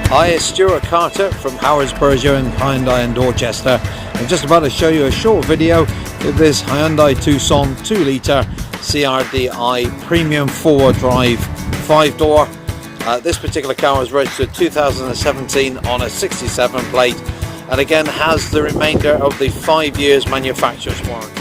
Hi, it's Stuart Carter from Howard's Peugeot and Hyundai in Dorchester. I'm just about to show you a short video of this Hyundai Tucson 2 litre CRDI premium 4-wheel drive 5-door. This particular car was registered 2017 on a 67 plate and again has the remainder of the 5 years manufacturer's warranty.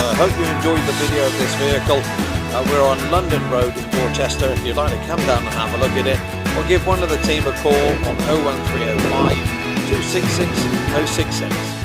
I hope you enjoyed the video of this vehicle. We're on London Road in Dorchester. If you'd like to come down and have a look at it, or give one of the team a call on 01305 266 066.